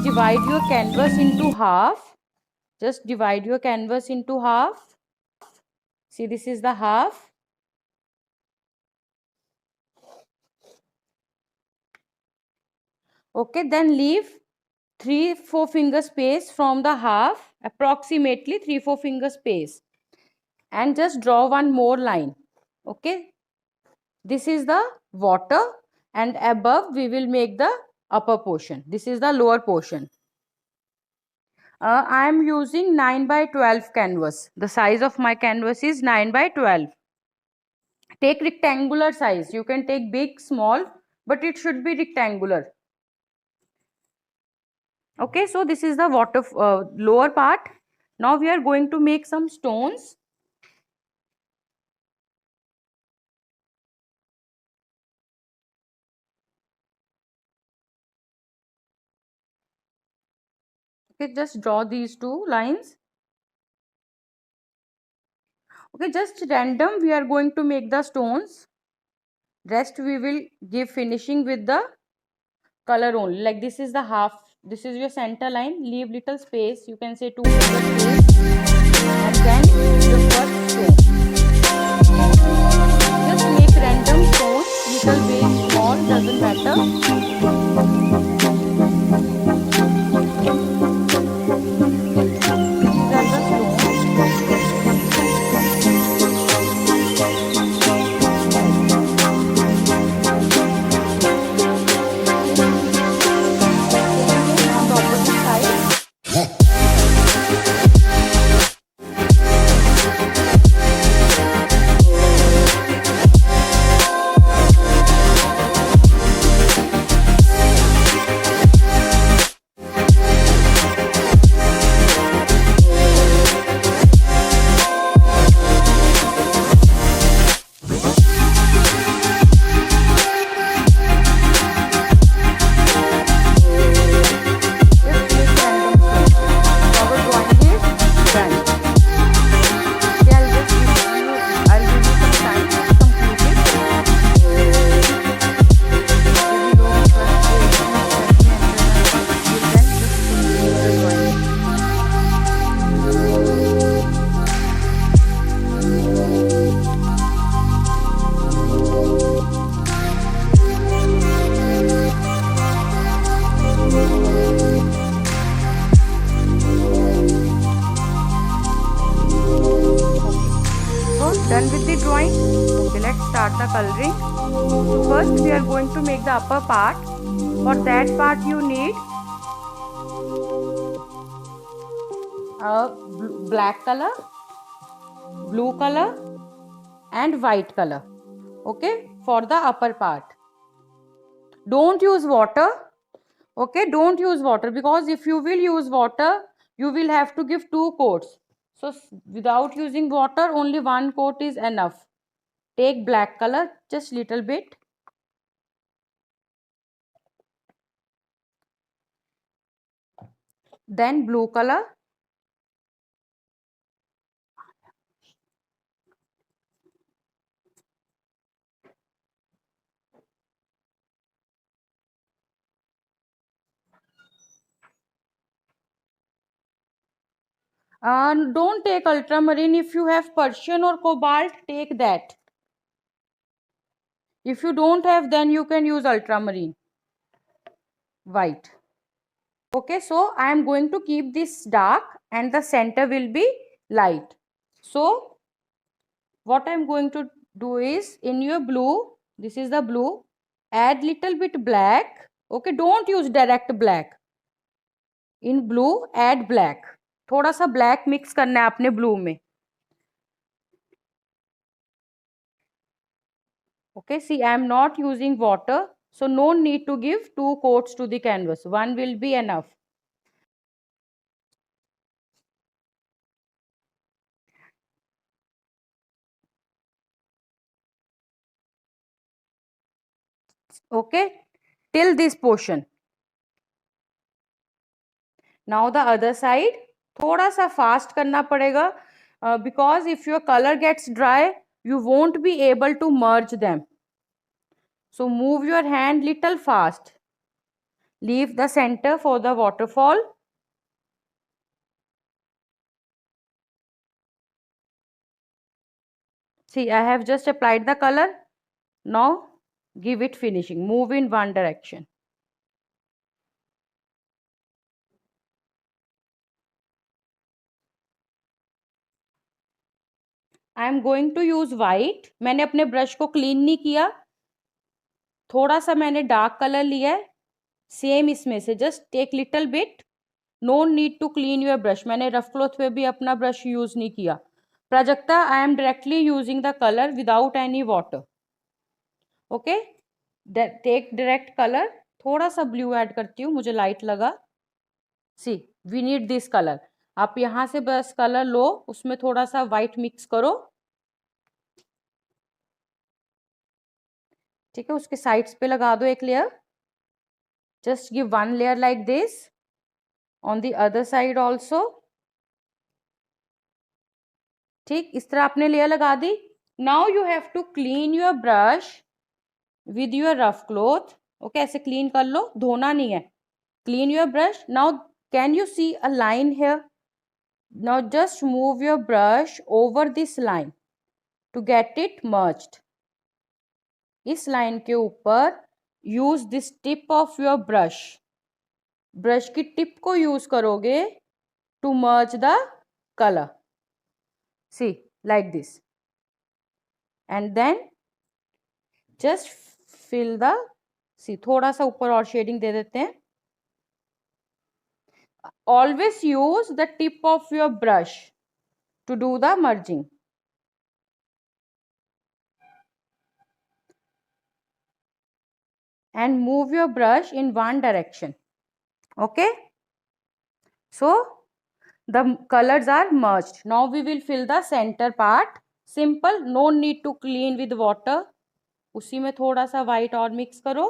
divide your canvas into half. Just divide your canvas into half. See, this is the half. Okay, then leave 3-4 finger space from the half, approximately 3-4 finger space, and just draw one more line. Okay, this is the water, and above we will make the upper portion. This is the lower portion. I am using 9x12 canvas. The size of my canvas is 9x12. Take rectangular size. You can take big, small, but it should be rectangular. Okay, so this is the water lower part. Now we are going to make some stones. Okay, just draw these two lines. Okay, just random we are going to make the stones. Rest we will give finishing with the color only. Like this is the half, this is your center line. Leave little space, you can say 2 finger space, and then your first stone. Just make random stones, little big, small, doesn't matter. Done with the drawing. Okay, let's start the coloring. So first we are going to make the upper part. For that part you need a black color, blue color and white color. Okay, for the upper part. Don't use water. Okay, don't use water, because if you will use water, you will have to give 2 coats. So without using water, only 1 coat is enough. Take black color, just little bit. Then blue color. Don't take ultramarine. If you have Persian or cobalt, take that. If you don't have, then you can use ultramarine. White. Okay, so I am going to keep this dark and the center will be light. So what I am going to do is, in your blue, this is the blue, add little bit black. Okay, don't use direct black. In blue, add black. थोड़ा सा black mix करना है अपने blue में. Okay, see, I am not using water, so no need to give 2 coats to the canvas. 1 will be enough. Okay, till this portion. Now the other side, थोड़ा सा fast करना पड़ेगा, because if your color gets dry, you won't be able to merge them. So move your hand little fast. Leave the center for the waterfall. See, I have just applied the color. Now give it finishing. Move in one direction. I am going to use white. मैंने अपने brush को clean नहीं किया, थोड़ा सा मैंने dark colour लिया है, सेम इसमें से just take little bit. No need to clean your brush. मैंने रफ क्लॉथ पे भी अपना ब्रश यूज नहीं किया. Prajakta, I am directly using the colour without any water. Okay, take direct colour. थोड़ा सा ब्लू ऐड करती हूँ, मुझे लाइट लगा. See, we need this colour. आप यहां से बस कलर लो, उसमें थोड़ा सा व्हाइट मिक्स करो. ठीक है, उसके साइड्स पे लगा दो एक layer. Just give one layer like this. On the other side also. ठीक, इस तरह आपने लेयर लगा दी. Now you have to clean your brush with your rough cloth. Okay, ऐसे क्लीन कर लो, धोना नहीं है. Clean your brush. Now can you see a line here? Now just move your brush over this line to get it merged. इस line के ऊपर use this tip of your brush. Brush की tip को use करोगे to merge the colour. See, like this. And then just fill the. See, थोड़ा सा ऊपर और शेडिंग दे देते हैं. Always use the tip of your brush to do the merging. And move your brush in one direction. Okay, so the colors are merged. Now we will fill the center part. Simple, no need to clean with water. उसी में थोड़ा सा white और mix करो.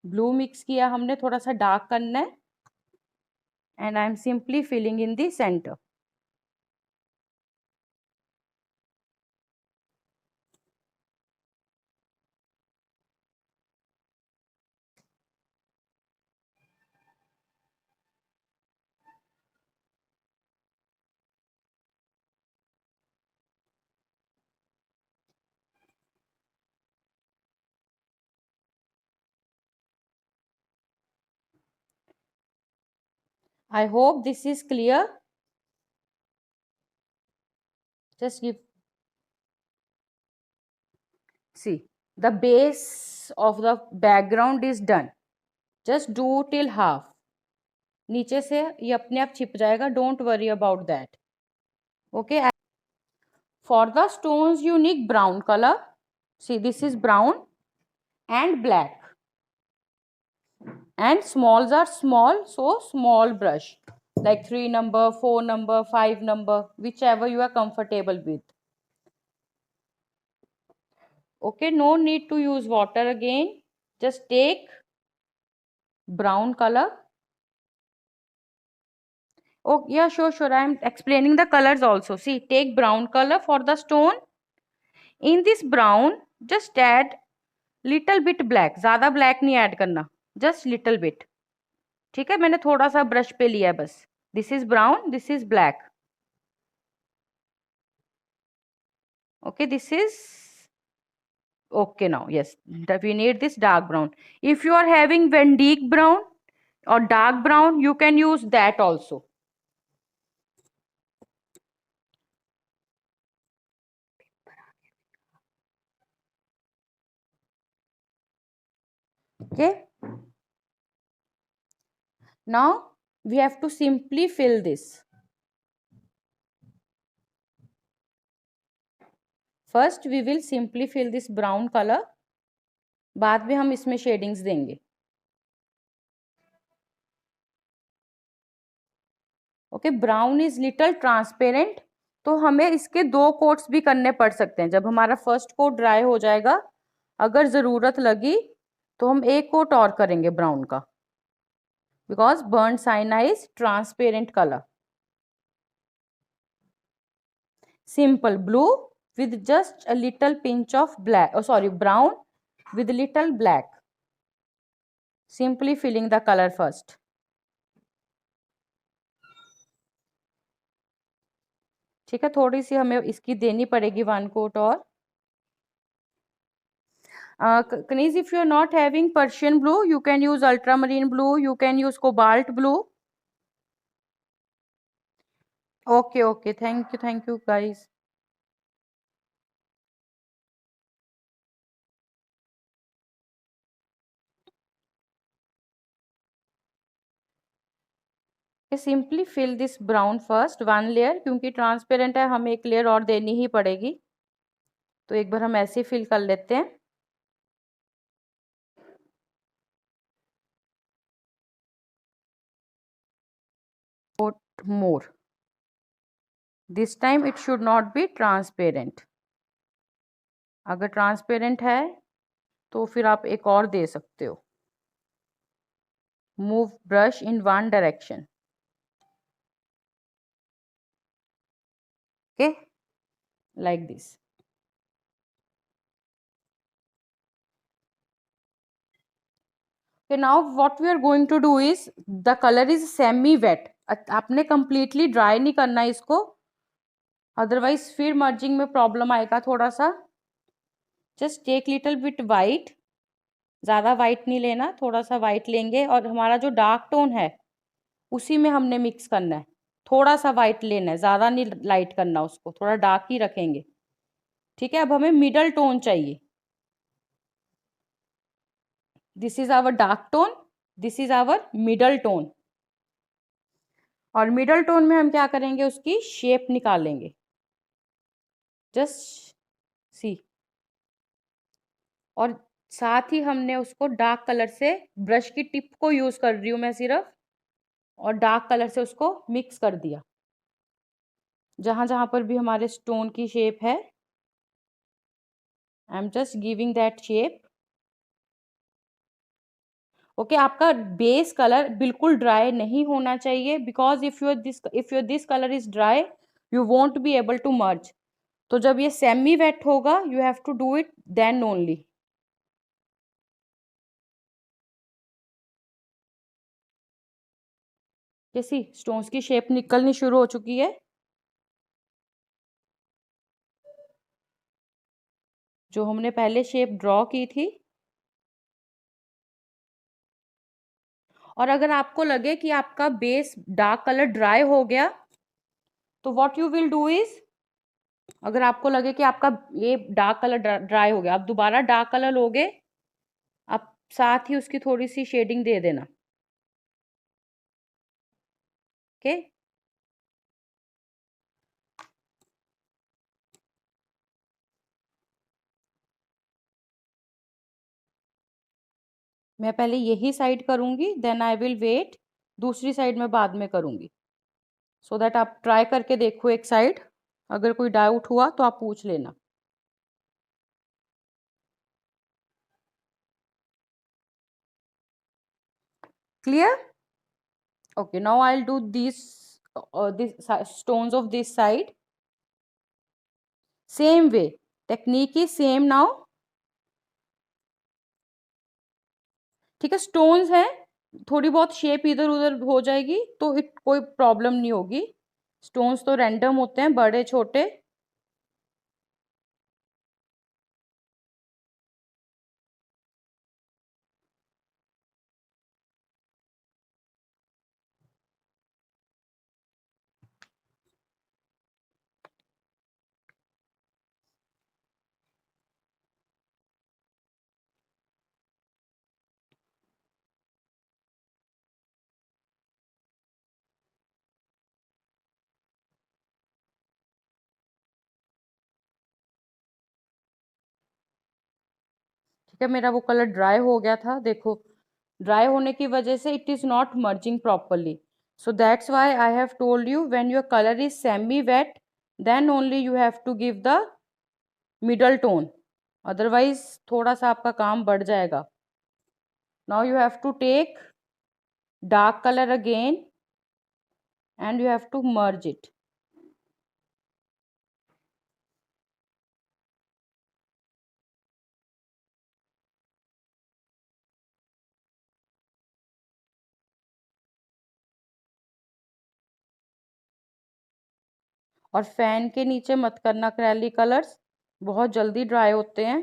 Blue mix किया हमने, थोड़ा सा डार्क करना है. And I am simply filling in the center. I hope this is clear. Just give. See, the base of the background is done. Just do till half. नीचे से ये अपने आप छिप जाएगा. Don't worry about that. Okay, for the stones you need brown color. See, this is brown and black. And smalls are small, so small brush like 3 number, 4 number, 5 number, whichever you are comfortable with. Okay, no need to use water again. Just take brown color. Oh yeah, sure, I am explaining the colors also. See, take brown color for the stone. In this brown just add little bit black. ज्यादा black नहीं add करना, just little bit. ठीक है, मैंने थोड़ा सा brush पे लिया बस. This is brown, this is black. Okay, this is okay. Now yes, we need this dark brown. If you are having Van Dyck brown or dark brown, you can use that also. Okay, now we have to simply fill this. First we will simply fill this brown color. बाद में हम इसमें shadings देंगे. Okay, brown is little transparent, तो हमें इसके 2 quotes भी करने पड़ सकते हैं. जब हमारा फर्स्ट कोट ड्राई हो जाएगा, अगर जरूरत लगी तो हम 1 कोट और करेंगे ब्राउन का. Because burned Saina is transparent colour. Simple blue with just a little pinch of black, oh sorry, brown with little black. Simply filling the color first. ठीक है, थोड़ी सी हमें इसकी देनी पड़ेगी 1 कोट और. Kaniz, if you are not having Persian blue, you can use ultramarine blue, you can use cobalt blue. Okay, okay, thank you guys. Simply fill this brown first 1 layer, क्योंकि transparent है हमें एक layer और देनी ही पड़ेगी, तो एक बार हम ऐसे फिल कर लेते हैं. More. This time it should not be transparent. अगर ट्रांसपेरेंट है तो फिर आप एक और दे सकते हो. Move brush in 1 direction. Okay, like this. Okay, now what we are going to do is, the color is semi wet. आपने completely dry नहीं करना इसको, otherwise फिर merging में problem आएगा थोड़ा सा. Just take little bit white. ज़्यादा वाइट नहीं लेना, थोड़ा सा वाइट लेंगे और हमारा जो डार्क टोन है उसी में हमने मिक्स करना है. थोड़ा सा वाइट लेना है, ज़्यादा नहीं लाइट करना, उसको थोड़ा डार्क ही रखेंगे. ठीक है, अब हमें मिडल टोन चाहिए. This is our dark tone, this is our middle tone. और मिडल टोन में हम क्या करेंगे, उसकी शेप निकालेंगे. Just see. और साथ ही हमने उसको डार्क कलर से, ब्रश की टिप को यूज कर रही हूँ मैं सिर्फ, और डार्क कलर से उसको मिक्स कर दिया. जहां जहां पर भी हमारे स्टोन की शेप है, I am just giving that shape. Okay, आपका बेस कलर बिल्कुल ड्राई नहीं होना चाहिए, because if your this colour is dry, you won't be able to merge. तो जब ये सेमी वेट होगा, you have to do it then only. जैसी स्टोन्स की शेप निकलनी शुरू हो चुकी है, जो हमने पहले शेप ड्रॉ की थी. और अगर आपको लगे कि आपका बेस डार्क कलर ड्राई हो गया, तो what you will do is, अगर आपको लगे कि आपका ये डार्क कलर ड्राई हो गया, आप दोबारा डार्क कलर लोगे, आप साथ ही उसकी थोड़ी सी शेडिंग दे देना. ओके, मैं पहले यही साइड करूंगी, देन आई विल वेट, दूसरी साइड में बाद में करूंगी. सो दैट आप ट्राई करके देखो एक साइड, अगर कोई डाउट हुआ तो आप पूछ लेना. Clear? Okay, now I'll do these stones of this side. Same way, technique is same now. ठीक है, स्टोन्स हैं, थोड़ी बहुत शेप इधर उधर हो जाएगी तो कोई प्रॉब्लम नहीं होगी. स्टोन्स तो रैंडम होते हैं, बड़े छोटे. ठीक है, मेरा वो कलर ड्राई हो गया था, देखो ड्राई होने की वजह से it is not merging properly. So that's why I have told you, when your colour is semi wet, then only you have to give the middle tone, otherwise थोड़ा सा आपका काम बढ़ जाएगा. Now you have to take dark colour again and you have to merge it. और fan के नीचे मत करना एक्रेलिक कलर्स, बहुत जल्दी ड्राई होते हैं।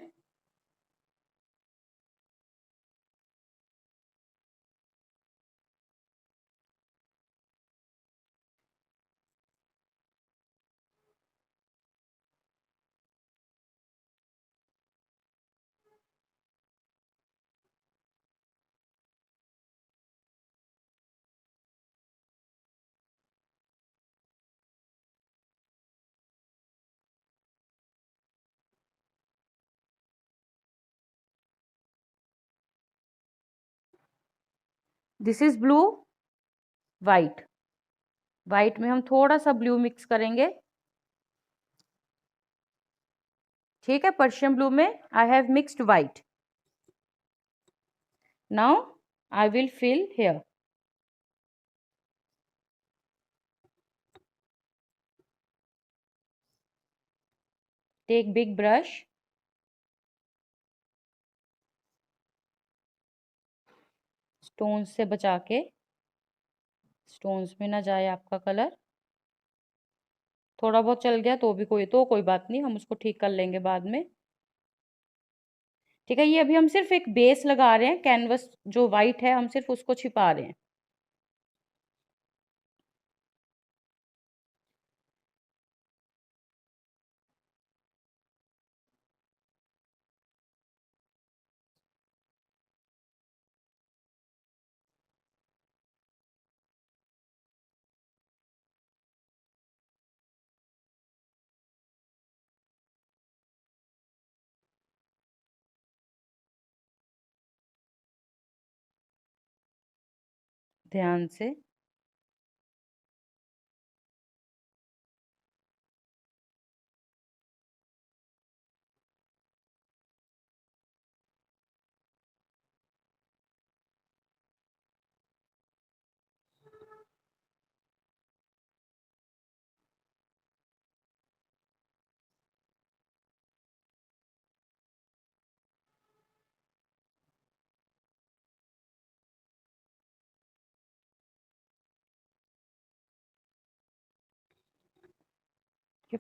This is blue, white. White में हम थोड़ा सा ब्लू मिक्स करेंगे, ठीक है। पर्शियन ब्लू में I have mixed white. Now I will fill here. Take big brush, stones से बचा के, स्टोन्स में ना जाए आपका कलर। थोड़ा बहुत चल गया तो भी कोई बात नहीं, हम उसको ठीक कर लेंगे बाद में, ठीक है। ये अभी हम सिर्फ एक बेस लगा रहे हैं, कैनवस जो वाइट है हम सिर्फ उसको छिपा रहे हैं। ध्यान से।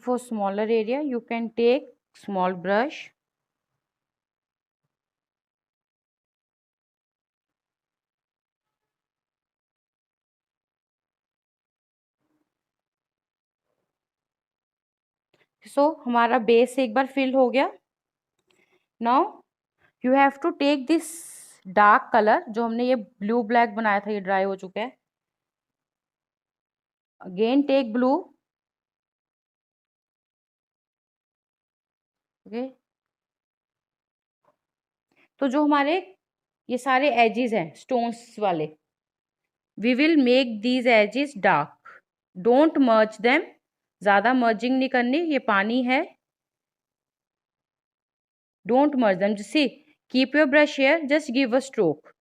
For smaller area you can take small brush, हमारा बेस एक बार फिल हो गया। Now you have to take this dark colour, जो हमने ये ब्लू ब्लैक बनाया था, ये ड्राई हो चुका है। Again take blue, okay. तो जो हमारे ये सारे एजेस हैं स्टोन्स वाले, we will make these edges dark, don't merge them, ज्यादा मर्जिंग नहीं करनी, ये पानी है। Don't merge them, see keep your brush here, just give a stroke.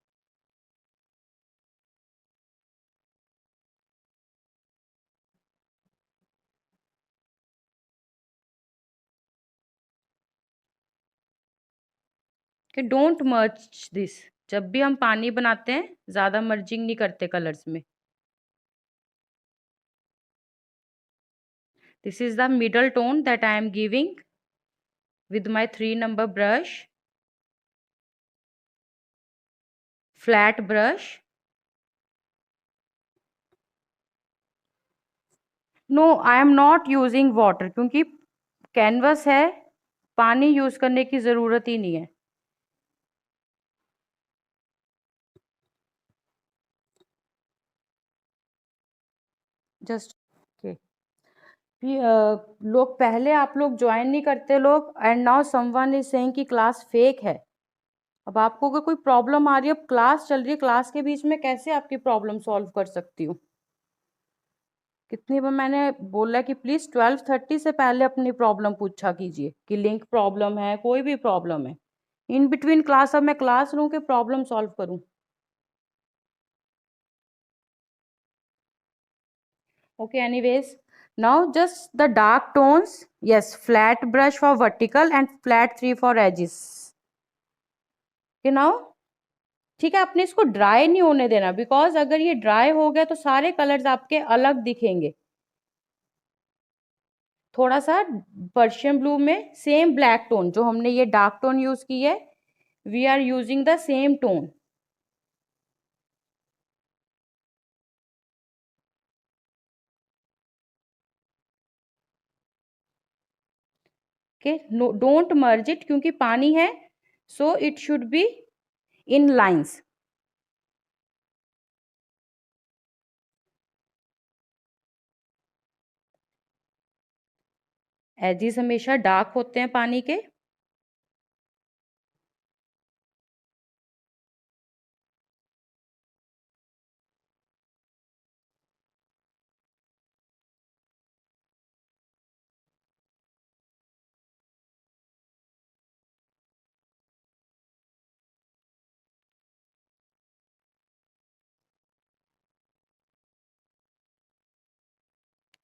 कि डोंट मर्ज दिस, जब भी हम पानी बनाते हैं ज्यादा मर्जिंग नहीं करते कलर्स में। This is the middle tone that I am giving with my 3 number brush, flat brush. No, I am not using water, क्योंकि कैनवस है, पानी यूज करने की जरूरत ही नहीं है। Just okay. लोग पहले आप लोग ज्वाइन नहीं करते लोग, and now someone is saying कि क्लास फेक है। अब आपको अगर कोई प्रॉब्लम आ रही है, अब क्लास चल रही है, क्लास के बीच में कैसे आपकी प्रॉब्लम सॉल्व कर सकती हूँ? कितनी बार मैंने बोला कि प्लीज 12:30 से पहले अपनी प्रॉब्लम पूछा कीजिए, कि लिंक प्रॉब्लम है, कोई भी प्रॉब्लम है। इन बिटवीन क्लास अब मैं क्लास लूँ कि प्रॉब्लम सॉल्व करूँ? Okay, anyways, now just the dark tones, yes, flat brush for vertical and flat 3 for edges. Okay, now ठीक है, आपने इसको ड्राई नहीं होने देना, बिकॉज अगर ये ड्राई हो गया तो सारे कलर्स आपके अलग दिखेंगे। थोड़ा सा पर्शियन ब्लू में सेम ब्लैक टोन, जो हमने ये डार्क टोन यूज की है, we are using the same tone. Okay, no don't merge it, क्योंकि पानी है, so it should be in lines. Edges हमेशा डार्क होते हैं पानी के.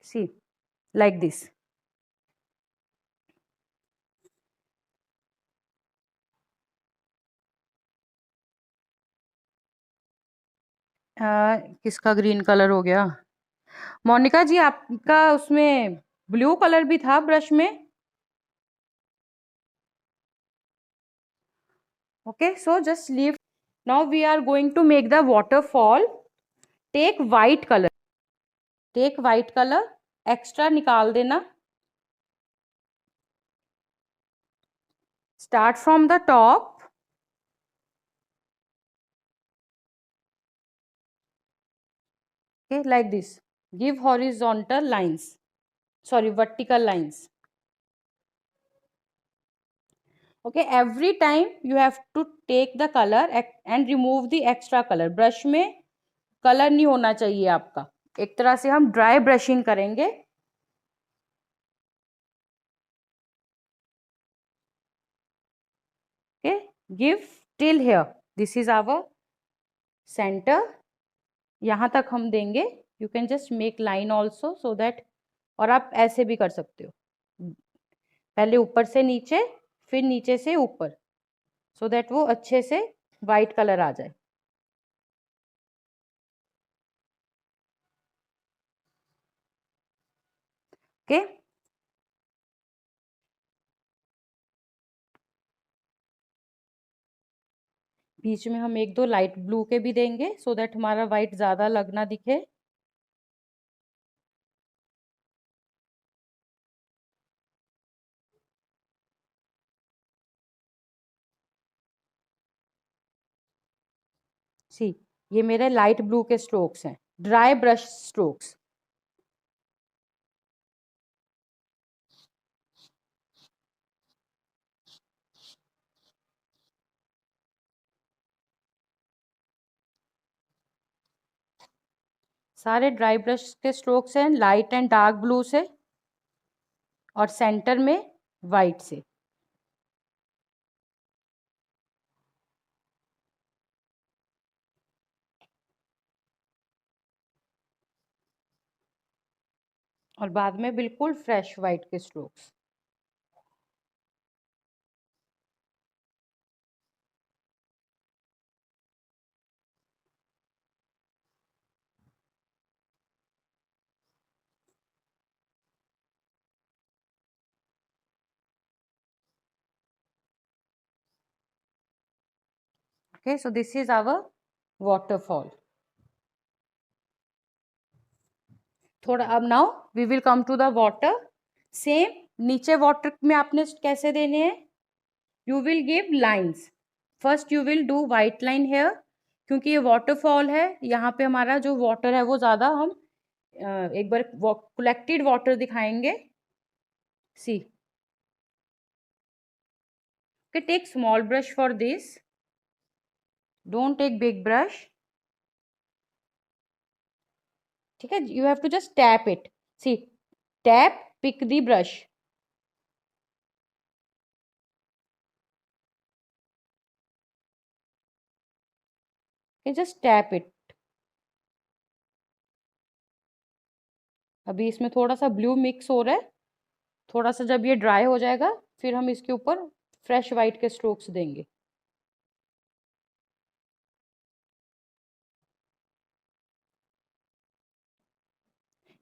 See, like this. किसका ग्रीन कलर हो गया? मोनिका जी, आपका उसमें ब्लू कलर भी था ब्रश में. Okay, so just leave. Now we are going to make the waterfall. Take white colour, take white colour, extra निकाल देना. Start from the top. Okay, like this. Give horizontal lines, sorry, vertical lines. Okay, every time you have to take the color and remove the extra color. Brush में colour नहीं होना चाहिए आपका. एक तरह से हम ड्राई ब्रशिंग करेंगे. Okay, give till here. This is our center. यहाँ तक हम देंगे. You can just make line also so that, और आप ऐसे भी कर सकते हो, पहले ऊपर से नीचे, फिर नीचे से ऊपर, सो दैट वो अच्छे से वाइट कलर आ जाए. ओके, बीच में हम एक दो लाइट ब्लू के भी देंगे सो दैट हमारा वाइट ज्यादा लगना दिखे. सी, ये मेरे लाइट ब्लू के स्ट्रोक्स हैं, ड्राई ब्रश स्ट्रोक्स. सारे ड्राई ब्रश के स्ट्रोक्स हैं, लाइट एंड डार्क ब्लू से, और सेंटर में वाइट से. और बाद में बिल्कुल फ्रेश वाइट के strokes. Okay, so this is our waterfall. थोड़ा अब now we will come to the water. Same, नीचे वाटर में आपने कैसे देने हैं? You will give lines. First you will do white line here, क्योंकि ये वाटरफॉल है, यहाँ पे हमारा जो वाटर है वो ज़्यादा हम एक बार कलेक्टेड वाटर दिखाएंगे. सी, okay, take small brush for this. Don't take big brush. ठीक है, you have to just tap it. See, tap, pick the brush. Okay, just tap it. अभी इसमें थोड़ा सा ब्लू मिक्स हो रहा है. थोड़ा सा जब ये ड्राई हो जाएगा, फिर हम इसके ऊपर फ्रेश वाइट के स्ट्रोक्स देंगे.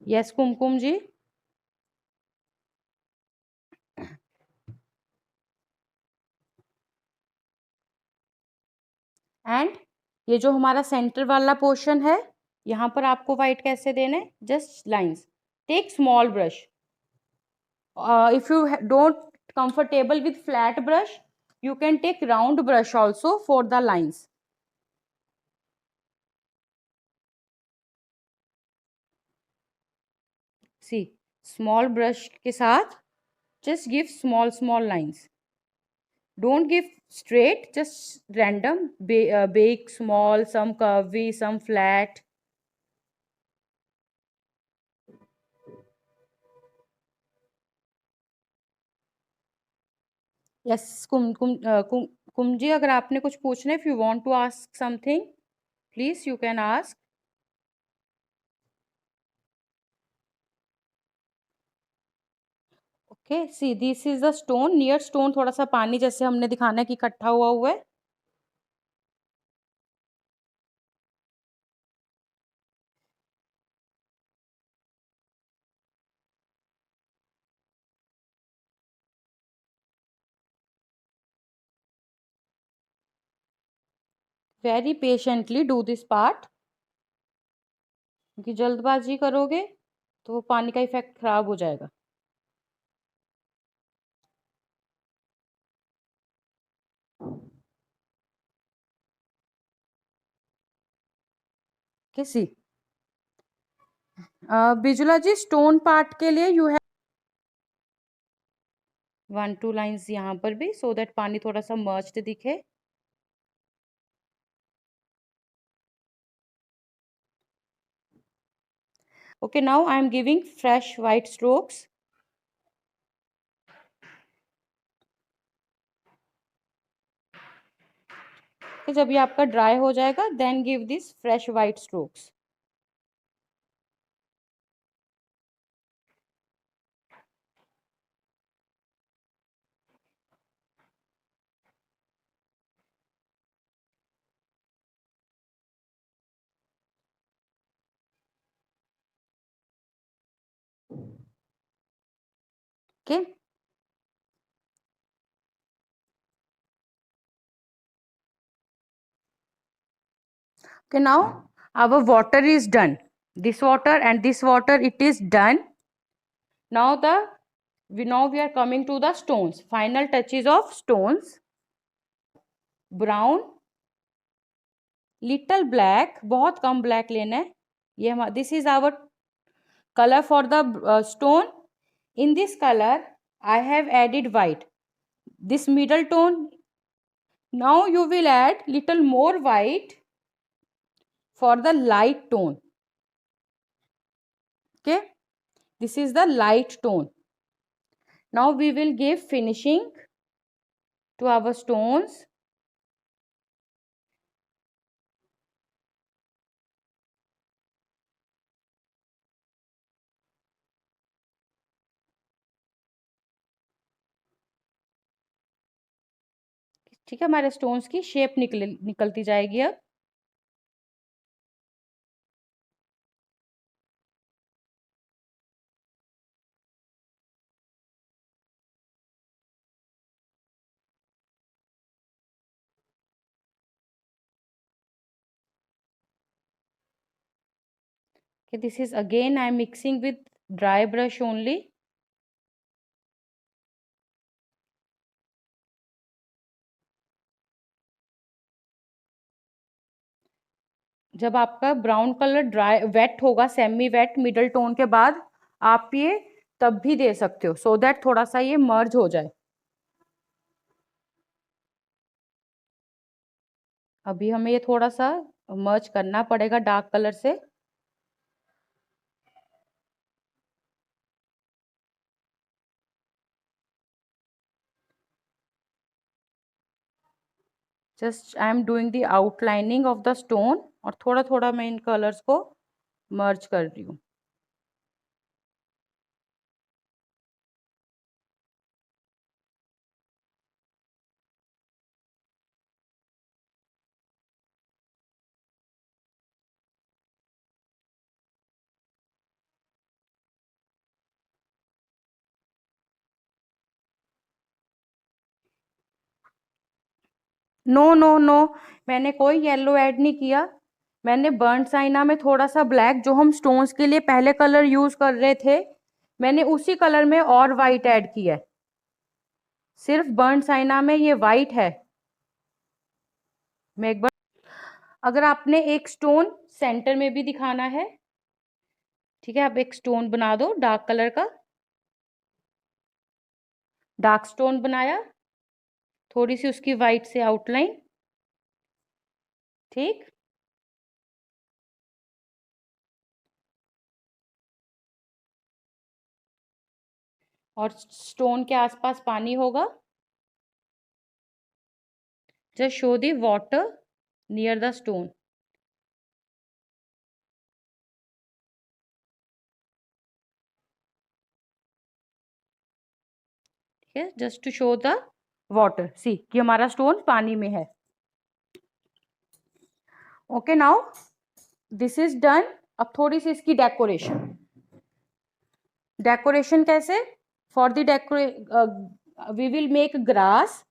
यस कुमकुम जी. एंड ये जो हमारा सेंटर वाला पोर्शन है, यहाँ पर आपको वाइट कैसे देना है, just lines. Take small brush. If you don't comfortable with flat brush, you can take round brush also for the lines. See, small brush के साथ just give small lines. Don't give straight, just random, big, small, some curvy, some flat. Yes, कुमजी, अगर आपने कुछ पूछना है, if you want to ask something, please you can ask. Okay, see, this is the stone. Near stone थोड़ा सा पानी जैसे हमने दिखाना है कि इकट्ठा हुआ है. Very patiently do this part. क्योंकि जल्दबाजी करोगे तो वो पानी का इफेक्ट खराब हो जाएगा. किसी बिजुला जी, स्टोन पार्ट के लिए यू हैव 1-2 लाइंस यहाँ पर भी, सो दैट पानी थोड़ा सा मर्ज्ड दिखे. Okay, now I am giving fresh white strokes. Okay, जब ये आपका ड्राई हो जाएगा, then give this fresh white strokes. Okay. Okay, now our water is done. This water and this water, it is done. Now we are coming to the stones. Final touches of stones. Brown, little black, बहुत कम black लेना है. ये हमारा, this is our color for the stone. In this color, I have added white. This middle tone. Now you will add little more white for the light tone. Okay, this is the light tone. Now we will give finishing to our stones. ठीक है, हमारे stones की shape निकलती जाएगी. अब okay, this is again I am mixing with dry brush only. जब आपका brown colour dry wait होगा, सेमी वेट मिडल टोन के बाद, आप ये तब भी दे सकते हो, सो दैट थोड़ा सा ये मर्ज हो जाए. अभी हमें ये थोड़ा सा मर्ज करना पड़ेगा डार्क कलर से. Just I am doing the outlining of the stone, और थोड़ा थोड़ा मैं इन कलर्स को मर्ज कर रही हूँ. नो नो नो, मैंने कोई येलो ऐड नहीं किया। मैंने बर्न्ट साइना में थोड़ा सा ब्लैक, जो हम स्टोन्स के लिए पहले कलर यूज कर रहे थे, मैंने उसी कलर में और वाइट ऐड किया है। सिर्फ बर्न्ट साइना में ये वाइट है। मैं एक बार, अगर आपने एक स्टोन सेंटर में भी दिखाना है, ठीक है, आप एक स्टोन बना दो डार्क कलर का। डार्क स्टोन बनाया, थोड़ी सी उसकी वाइट से आउटलाइन, ठीक। और स्टोन के आसपास पानी होगा। Just show the water near the stone. ठीक है, just to show the water, see कि हमारा स्टोन पानी में है। Okay, now this is done. अब थोड़ी सी इसकी डेकोरेशन। डेकोरेशन कैसे? For the we will make grass.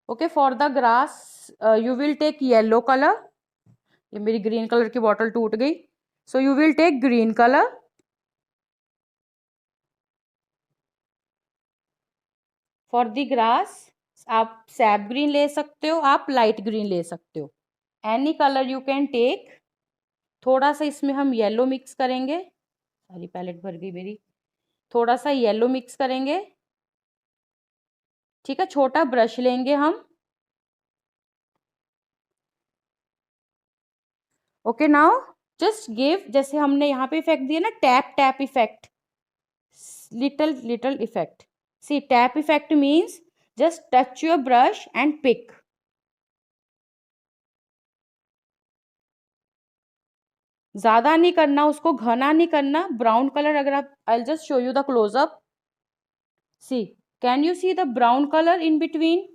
Okay, for the grass you will take yellow colour. ये मेरी ग्रीन कलर की बॉटल टूट गई, so you will take green colour. For the grass आप सैप ग्रीन ले सकते हो, आप लाइट ग्रीन ले सकते हो, any colour you can take. थोड़ा सा इसमें हम येलो मिक्स करेंगे। सारी पैलेट भर गई मेरी। थोड़ा सा येलो मिक्स करेंगे, ठीक है। छोटा ब्रश लेंगे हम। ओके, नाउ जस्ट गिव, जैसे हमने यहाँ पे इफेक्ट दिया ना, tap tap effect, little little effect. See, tap effect means just touch your brush and pick. ज्यादा नहीं करना, उसको घना नहीं करना। ब्राउन कलर, अगर आप, I just show you the closeup. See, can you see the brown colour in between?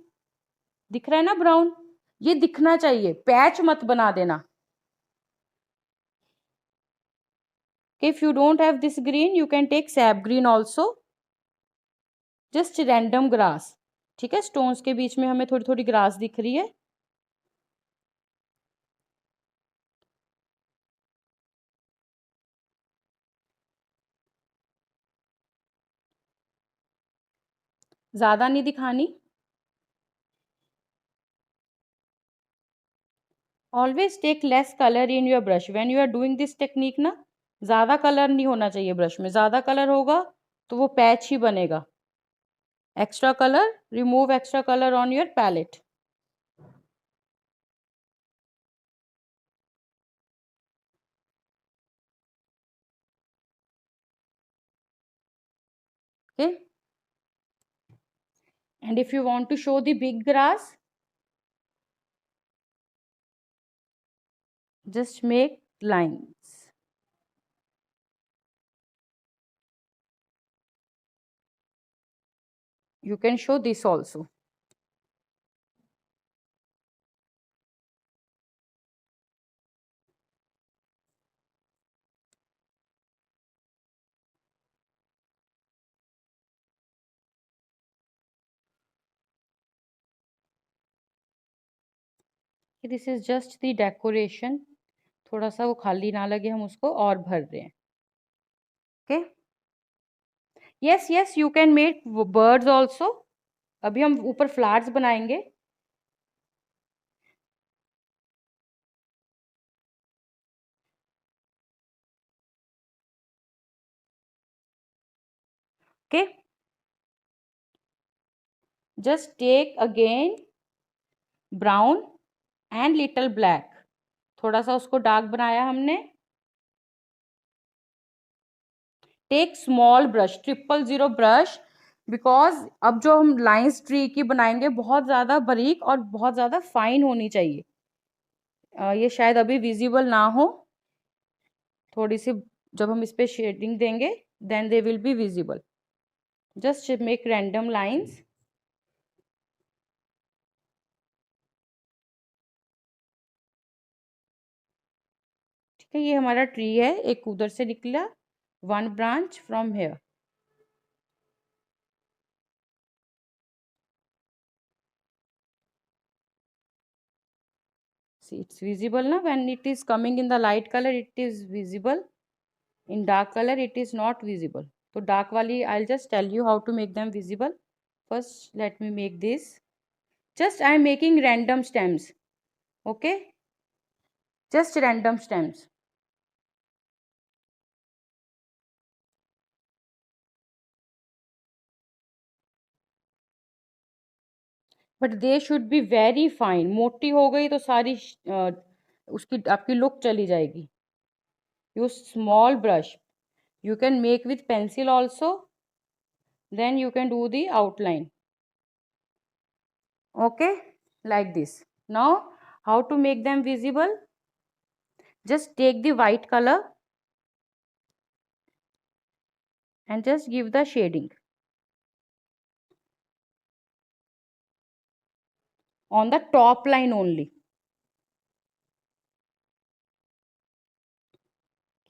दिख रहा है ना ब्राउन? ये दिखना चाहिए, पैच मत बना देना। If you don't have this green, you can take sap green also. Just random grass, ठीक है। स्टोन्स के बीच में हमें थोड़ी थोड़ी ग्रास दिख रही है। ज्यादा नहीं दिखानी। Always take less colour in your brush when you are doing this technique ना। ज्यादा कलर नहीं होना चाहिए ब्रश में। ज्यादा कलर होगा तो वो पैच ही बनेगा। Extra colour, remove extra colour on your palette. Okay, and if you want to show the big grass, just make lines. You can show this also. This is just the decoration. थोड़ा सा वो खाली ना लगे, हम उसको और भर रहे हैं। Okay, yes yes, you can make birds also. अभी हम ऊपर फ्लावर्स बनाएंगे। Okay, just take again brown and little black. थोड़ा सा उसको डार्क बनाया हमने। Take small brush, 000 brush, because अब जो हम लाइंस ट्री की बनाएंगे बहुत ज्यादा बारीक और बहुत ज्यादा फाइन होनी चाहिए। ये शायद अभी विजिबल ना हो, थोड़ी सी जब हम इस पे शेडिंग देंगे then they will be visible. Just make random lines. ठीक है, ये हमारा ट्री है, एक उधर से निकला, one branch from here. See, it's visible now. When it is coming in the light color, it is visible. In dark color, it is not visible. So dark wali, I'll just tell you how to make them visible. First, let me make this. Just I am making random stems. Okay, just random stems. But they should be very fine. मोटी हो गई तो सारी उसकी आपकी look चली जाएगी. Use small brush. You can make with pencil also. Then you can do the outline. Okay, like this. Now how to make them visible? Just take the white color and just give the shading on the top line only.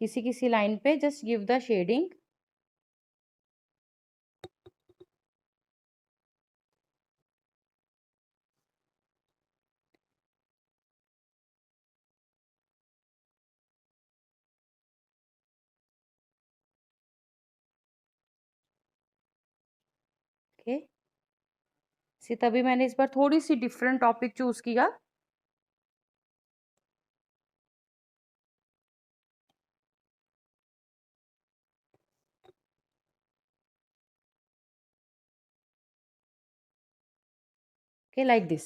किसी किसी line पे just give the shading. Okay, सी तभी मैंने इस बार थोड़ी सी different topic choose किया. Okay, like this.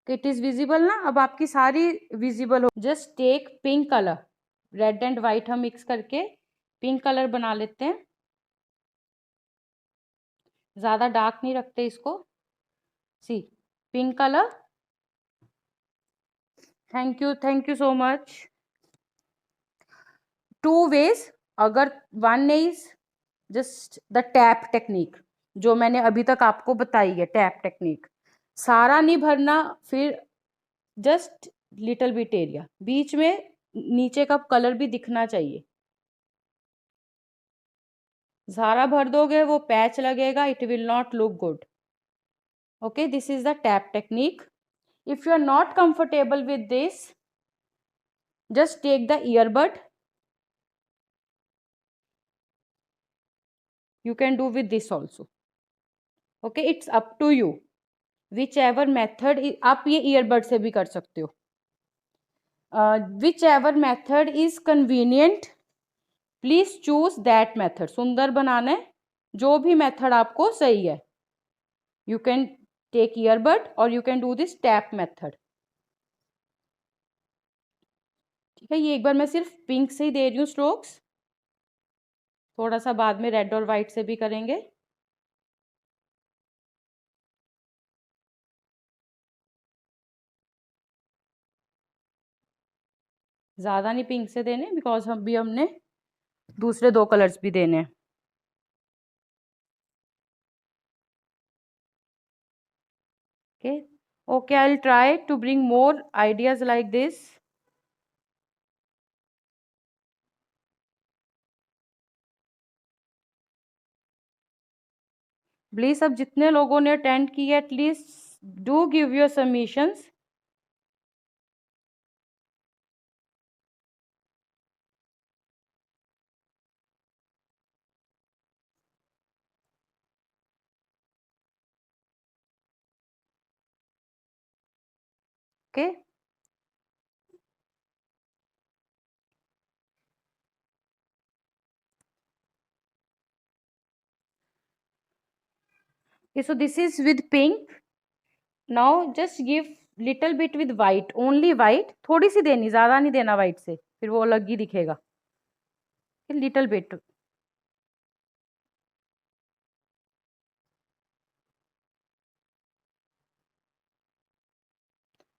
It is visible ना. अब आपकी सारी visible हो. Just take pink color. Red and white हम मिक्स करके पिंक कलर बना लेते हैं. ज्यादा डार्क नहीं रखते इसको. See pink colour. Thank you so much. 2 ways. अगर 1 is just the tap technique जो मैंने अभी तक आपको बताई है. टैप टेक्निक सारा नहीं भरना. फिर जस्ट लिटिल बिट एरिया बीच में नीचे का कलर भी दिखना चाहिए. सारा भर दोगे वो पैच लगेगा. It will not look good. Okay, this is the tap technique. If you are not comfortable with this, just take the earbud. You can do with this also. Okay, it's up to you. Whichever method आप ये earbud से भी कर सकते हो. Whichever method is convenient, please choose that method. सुंदर बनाना है, जो भी मेथड आपको सही है. You can take earbud or you can do this tap method. ठीक है, ये एक बार मैं सिर्फ पिंक से ही दे रही हूँ स्ट्रोक्स. थोड़ा सा बाद में रेड और वाइट से भी करेंगे. ज़्यादा नहीं पिंक से देने, बिकॉज हमने दूसरे 2 कलर्स भी देने हैं. Okay, I'll try to bring more ideas like this. Please अब जितने लोगों ने अटेंड किया, at least do give your submissions. Okay, so this is with pink. Now just give little bit with white, only white. थोड़ी सी देनी, ज्यादा नहीं देना white से, फिर वो अलग ही दिखेगा. Little bit.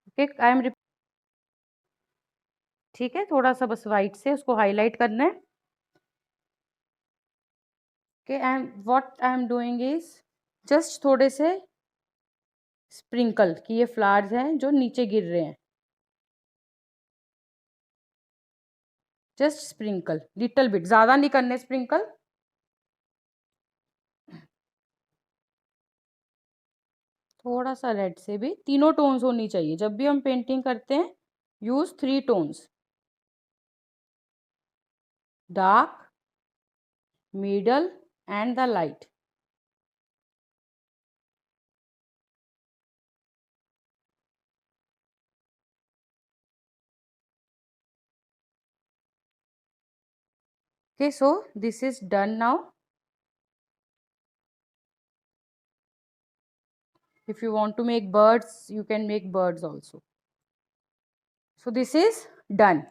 Okay, I am. ठीक है, थोड़ा सा बस वाइट से उसको हाईलाइट करना है. Okay, I am doing is just थोड़े से स्प्रिंकल कि ये फ्लावर्स हैं जो नीचे गिर रहे हैं. जस्ट स्प्रिंकल लिटिल बिट, ज्यादा नहीं करने स्प्रिंकल. थोड़ा सा रेड से भी. तीनों टोन्स होनी चाहिए. जब भी हम पेंटिंग करते हैं use three tones: dark, middle, and the light. Okay, so this is done now. If you want to make birds, you can make birds also. So this is done.